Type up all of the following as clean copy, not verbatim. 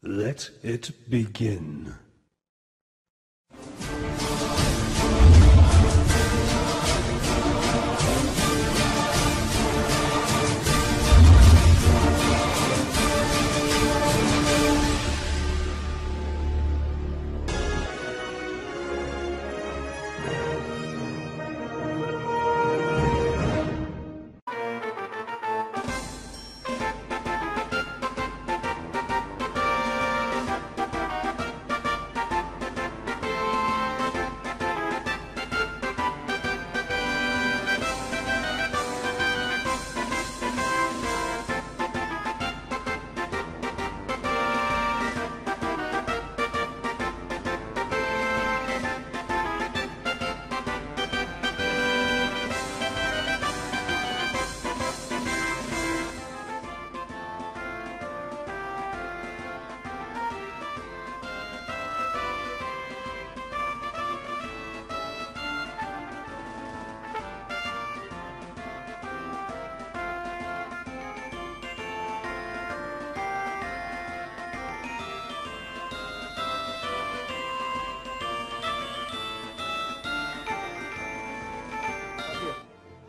Let it begin.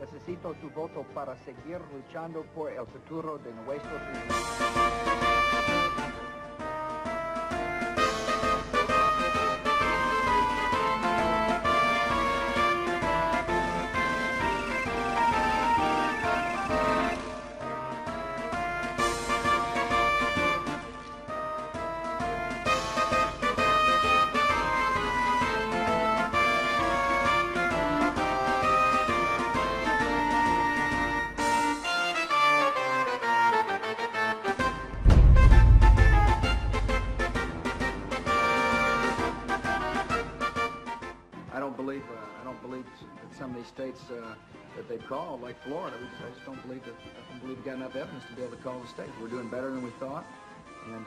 Necesito tu voto para seguir luchando por el futuro de nuestro país. I don't believe that some of these states that they call, like Florida, I just don't believe we've got enough evidence to be able to call the state. We're doing better than we thought, and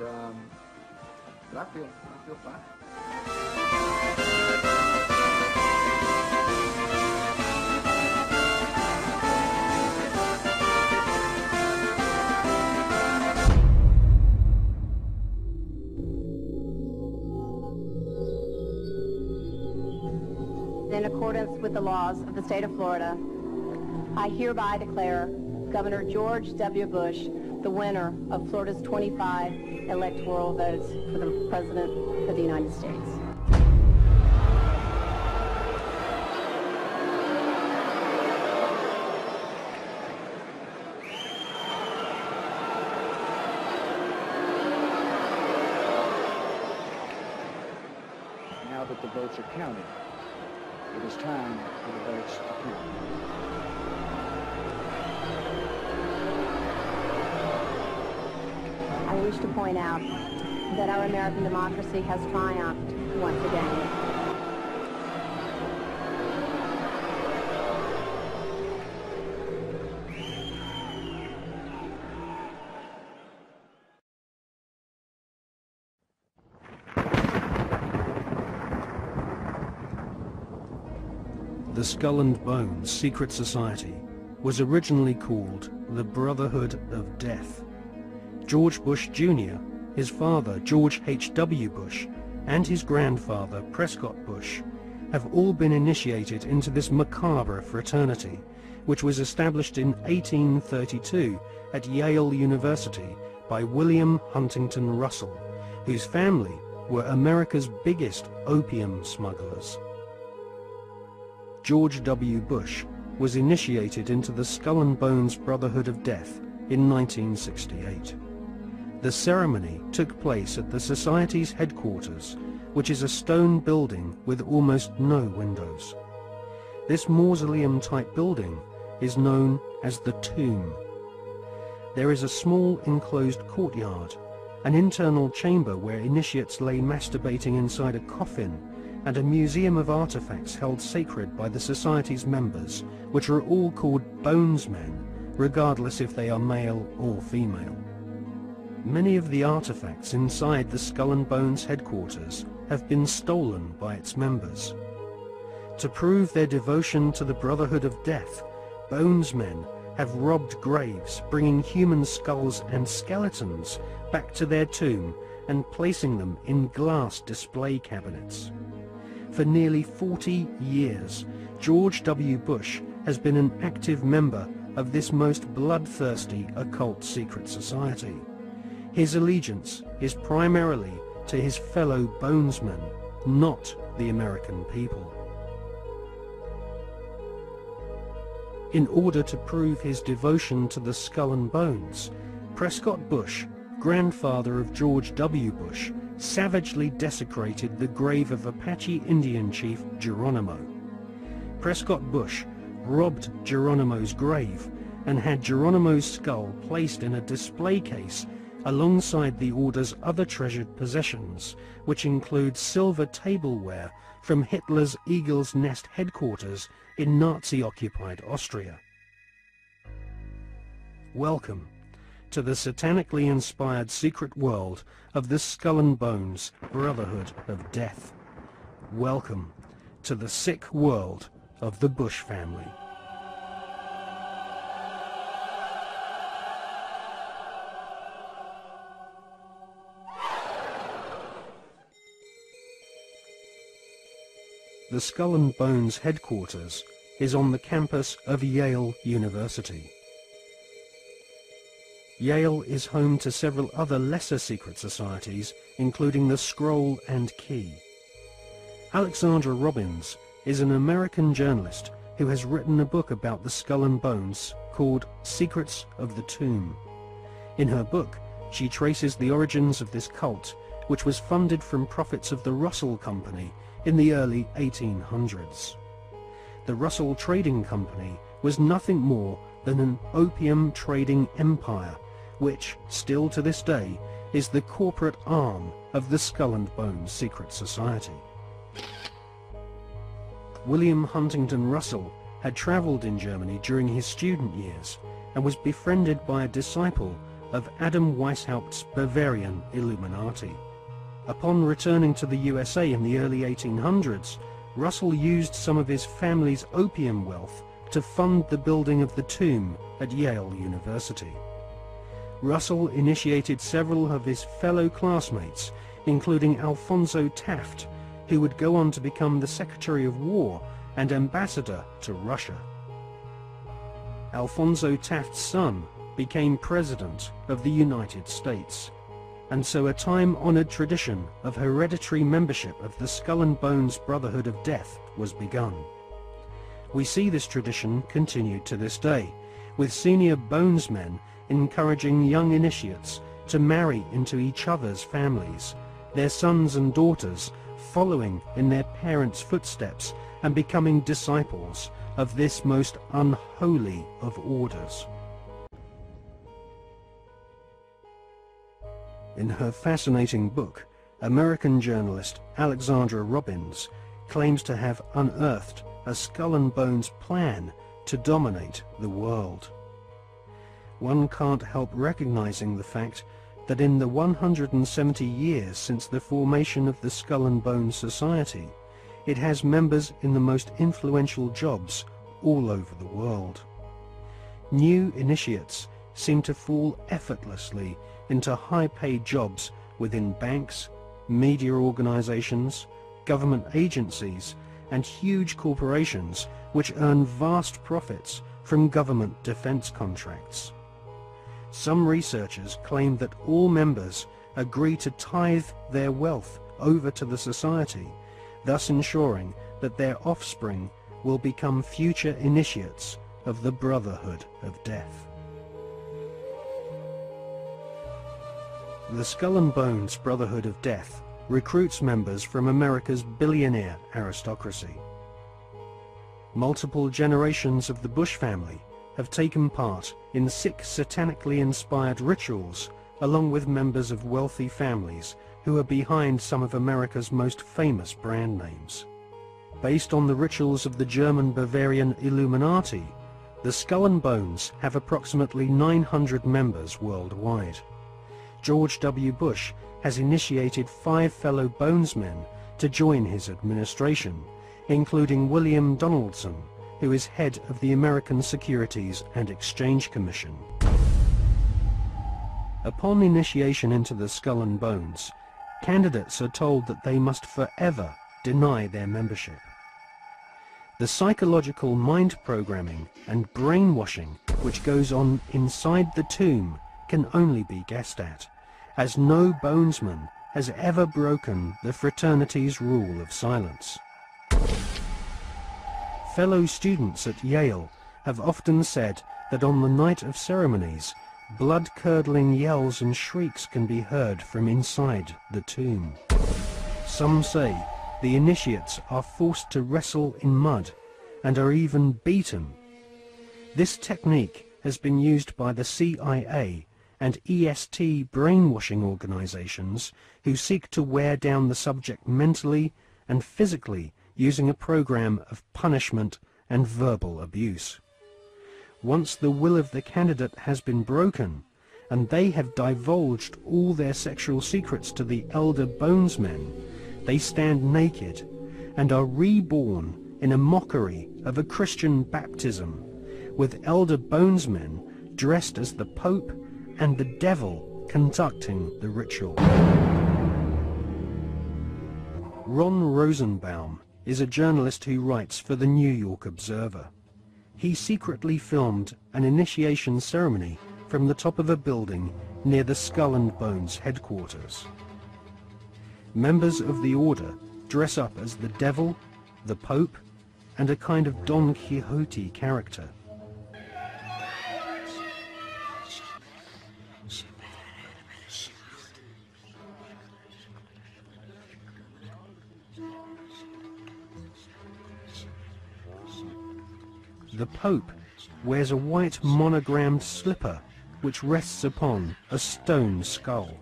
but I feel fine. In accordance with the laws of the state of Florida, I hereby declare Governor George W. Bush the winner of Florida's 25 electoral votes for the President of the United States. Now that the votes are counted, it is time for the votes to count. I wish to point out that our American democracy has triumphed once again. The Skull and Bones Secret Society was originally called the Brotherhood of Death. George Bush Jr., his father George H.W. Bush, and his grandfather Prescott Bush have all been initiated into this macabre fraternity, which was established in 1832 at Yale University by William Huntington Russell, whose family were America's biggest opium smugglers. George W. Bush was initiated into the Skull and Bones Brotherhood of Death in 1968. The ceremony took place at the Society's headquarters, which is a stone building with almost no windows. This mausoleum-type building is known as the Tomb. There is a small enclosed courtyard, an internal chamber where initiates lay masturbating inside a coffin, and a museum of artifacts held sacred by the Society's members, which are all called Bonesmen, regardless if they are male or female. Many of the artifacts inside the Skull and Bones headquarters have been stolen by its members. To prove their devotion to the Brotherhood of Death, Bonesmen have robbed graves, bringing human skulls and skeletons back to their tomb and placing them in glass display cabinets. For nearly 40 years, George W. Bush has been an active member of this most bloodthirsty occult secret society. His allegiance is primarily to his fellow bonesmen, not the American people. In order to prove his devotion to the Skull and Bones, Prescott Bush, grandfather of George W. Bush, savagely desecrated the grave of Apache Indian chief Geronimo. Prescott Bush robbed Geronimo's grave and had Geronimo's skull placed in a display case alongside the order's other treasured possessions, which include silver tableware from Hitler's Eagle's Nest headquarters in Nazi-occupied Austria. Welcome to the satanically inspired secret world of the Skull and Bones Brotherhood of Death. Welcome to the sick world of the Bush family. The Skull and Bones headquarters is on the campus of Yale University. Yale is home to several other lesser secret societies, including the Scroll and Key. Alexandra Robbins is an American journalist who has written a book about the Skull and Bones called Secrets of the Tomb. In her book, she traces the origins of this cult, which was funded from profits of the Russell Company in the early 1800s. The Russell Trading Company was nothing more than an opium trading empire, which, still to this day, is the corporate arm of the Skull and Bones Secret Society. William Huntington Russell had travelled in Germany during his student years and was befriended by a disciple of Adam Weishaupt's Bavarian Illuminati. Upon returning to the USA in the early 1800s, Russell used some of his family's opium wealth to fund the building of the tomb at Yale University. Russell initiated several of his fellow classmates, including Alphonso Taft, who would go on to become the Secretary of War and ambassador to Russia. Alphonso Taft's son became President of the United States, and so a time-honored tradition of hereditary membership of the Skull and Bones Brotherhood of Death was begun. We see this tradition continued to this day, with senior bonesmen encouraging young initiates to marry into each other's families, their sons and daughters following in their parents' footsteps and becoming disciples of this most unholy of orders. In her fascinating book, American journalist Alexandra Robbins claims to have unearthed a Skull and Bones plan to dominate the world. One can't help recognizing the fact that in the 170 years since the formation of the Skull and Bones Society, it has members in the most influential jobs all over the world. New initiates seem to fall effortlessly into high-paid jobs within banks, media organizations, government agencies, and huge corporations which earn vast profits from government defense contracts. Some researchers claim that all members agree to tithe their wealth over to the society, thus ensuring that their offspring will become future initiates of the Brotherhood of Death. The Skull and Bones Brotherhood of Death recruits members from America's billionaire aristocracy. Multiple generations of the Bush family have taken part in 6 satanically inspired rituals, along with members of wealthy families who are behind some of America's most famous brand names. Based on the rituals of the German Bavarian Illuminati, the Skull and Bones have approximately 900 members worldwide. George W. Bush has initiated 5 fellow bonesmen to join his administration, including William Donaldson, who is head of the American Securities and Exchange Commission. Upon initiation into the Skull and Bones, candidates are told that they must forever deny their membership. The psychological mind programming and brainwashing which goes on inside the tomb can only be guessed at, as no bonesman has ever broken the fraternity's rule of silence. Fellow students at Yale have often said that on the night of ceremonies, blood-curdling yells and shrieks can be heard from inside the tomb. Some say the initiates are forced to wrestle in mud and are even beaten. This technique has been used by the CIA and EST brainwashing organizations who seek to wear down the subject mentally and physically using a program of punishment and verbal abuse. Once the will of the candidate has been broken and they have divulged all their sexual secrets to the elder bonesmen, they stand naked and are reborn in a mockery of a Christian baptism, with elder bonesmen dressed as the Pope and the devil conducting the ritual. Ron Rosenbaum is a journalist who writes for the New York Observer. He secretly filmed an initiation ceremony from the top of a building near the Skull and Bones headquarters. Members of the order dress up as the devil, the Pope, and a kind of Don Quixote character. The Pope wears a white monogrammed slipper which rests upon a stone skull.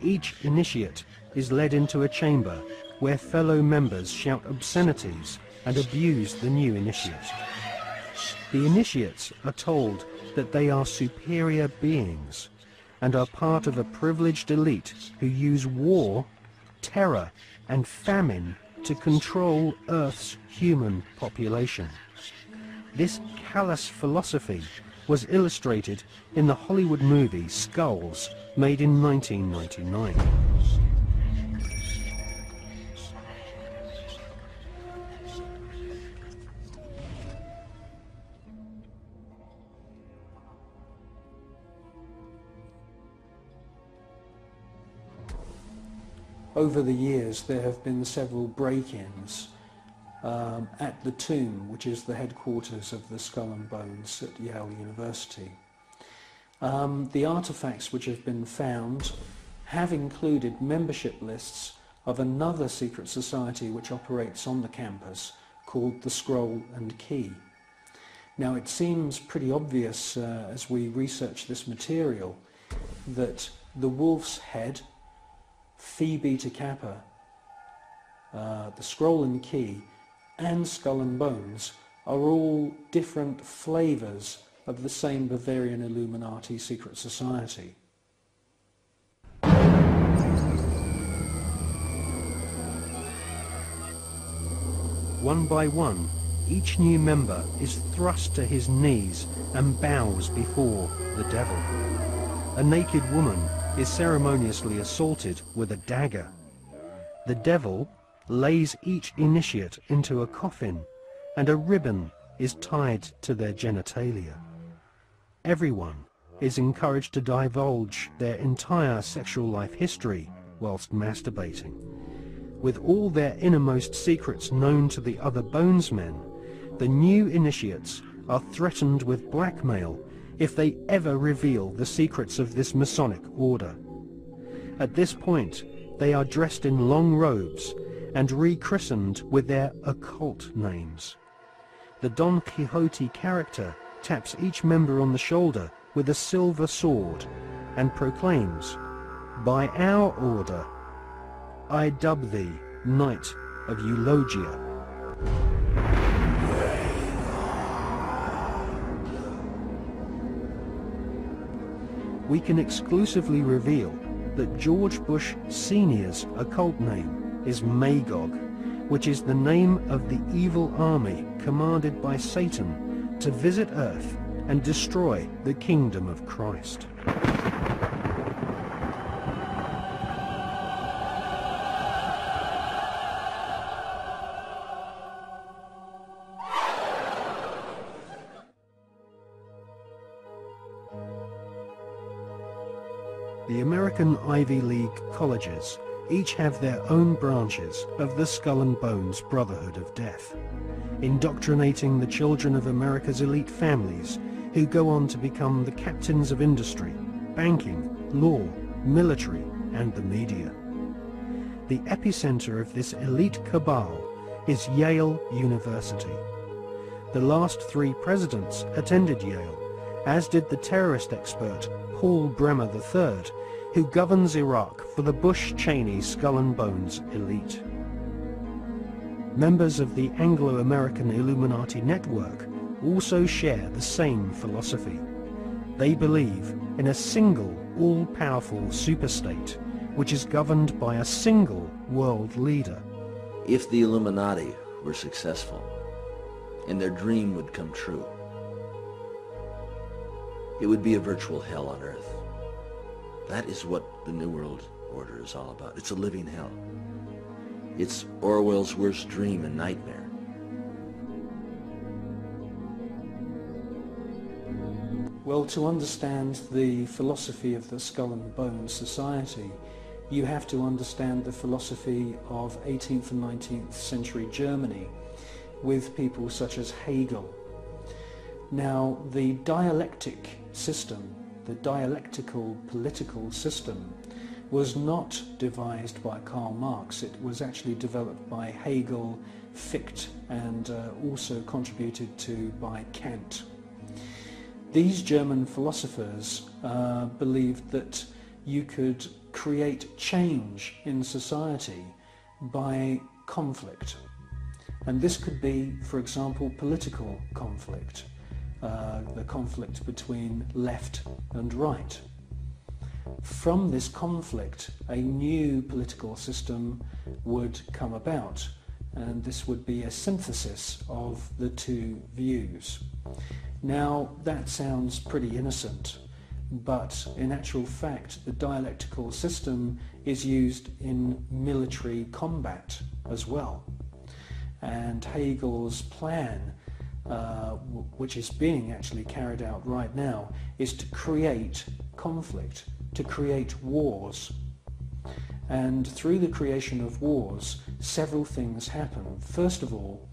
Each initiate is led into a chamber where fellow members shout obscenities and abuse the new initiate. The initiates are told that they are superior beings and are part of a privileged elite who use war, terror and famine to control Earth's human population. This callous philosophy was illustrated in the Hollywood movie Skulls, made in 1999. Over the years there have been several break-ins at the tomb, which is the headquarters of the Skull and Bones at Yale University. The artifacts which have been found have included membership lists of another secret society which operates on the campus called the Scroll and Key. Now it seems pretty obvious as we research this material that the Wolf's Head, Phi Beta Kappa, the Scroll and Key and Skull and Bones are all different flavours of the same Bavarian Illuminati secret society. One by one, each new member is thrust to his knees and bows before the devil. A naked woman is ceremoniously assaulted with a dagger. The devil lays each initiate into a coffin and a ribbon is tied to their genitalia. Everyone is encouraged to divulge their entire sexual life history whilst masturbating. With all their innermost secrets known to the other bonesmen, the new initiates are threatened with blackmail if they ever reveal the secrets of this Masonic order. At this point, they are dressed in long robes and rechristened with their occult names. The Don Quixote character taps each member on the shoulder with a silver sword and proclaims, "By our order, I dub thee Knight of Eulogia." We can exclusively reveal that George Bush Sr.'s occult name is Magog, which is the name of the evil army commanded by Satan to visit Earth and destroy the kingdom of Christ. The American Ivy League colleges each have their own branches of the Skull and Bones Brotherhood of Death, indoctrinating the children of America's elite families who go on to become the captains of industry, banking, law, military, and the media. The epicenter of this elite cabal is Yale University. The last 3 presidents attended Yale, as did the terrorist expert Paul Bremer III, who governs Iraq for the Bush-Cheney Skull and Bones elite. Members of the Anglo-American Illuminati network also share the same philosophy. They believe in a single, all-powerful superstate, which is governed by a single world leader. If the Illuminati were successful, and their dream would come true, it would be a virtual hell on earth. That is what the New World Order is all about. It's a living hell. It's Orwell's worst dream and nightmare. Well, to understand the philosophy of the Skull and Bones Society, you have to understand the philosophy of 18th and 19th century Germany with people such as Hegel. Now, the dialectic system, the dialectical political system, was not devised by Karl Marx. It was actually developed by Hegel, Fichte, and also contributed to by Kant. These German philosophers believed that you could create change in society by conflict. And this could be, for example, political conflict, the conflict between left and right. From this conflict, a new political system would come about, and this would be a synthesis of the two views. Now, that sounds pretty innocent, but in actual fact, the dialectical system is used in military combat as well. And Hegel's plan, which is being actually carried out right now, is to create conflict, to create wars. And through the creation of wars, several things happen. First of all,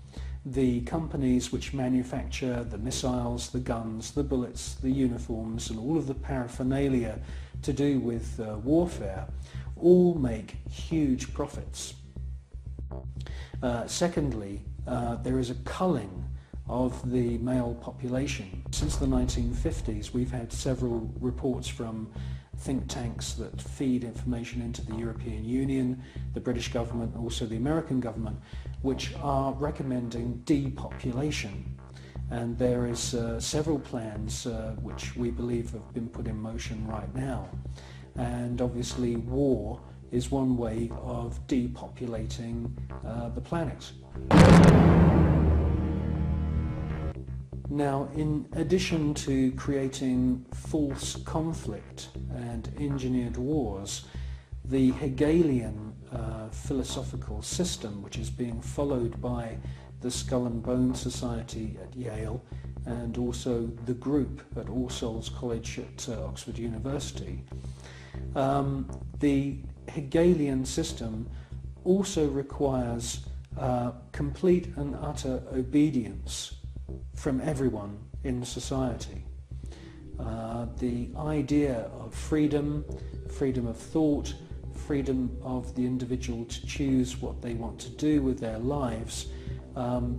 the companies which manufacture the missiles, the guns, the bullets, the uniforms, and all of the paraphernalia to do with warfare all make huge profits. Secondly, there is a culling of the male population. Since the 1950s, we've had several reports from think tanks that feed information into the European Union, the British government, and also the American government, which are recommending depopulation. And there is several plans which we believe have been put in motion right now. And obviously war is one way of depopulating the planet. Now, in addition to creating false conflict and engineered wars, the Hegelian philosophical system, which is being followed by the Skull and Bones Society at Yale and also the group at All Souls College at Oxford University, the Hegelian system also requires complete and utter obedience from everyone in society. The idea of freedom, freedom of thought, freedom of the individual to choose what they want to do with their lives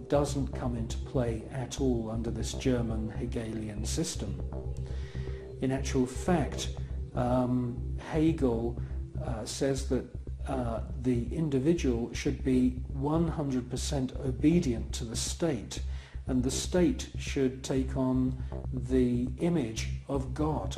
doesn't come into play at all under this German Hegelian system. In actual fact, Hegel says that the individual should be 100% obedient to the state, and the state should take on the image of God.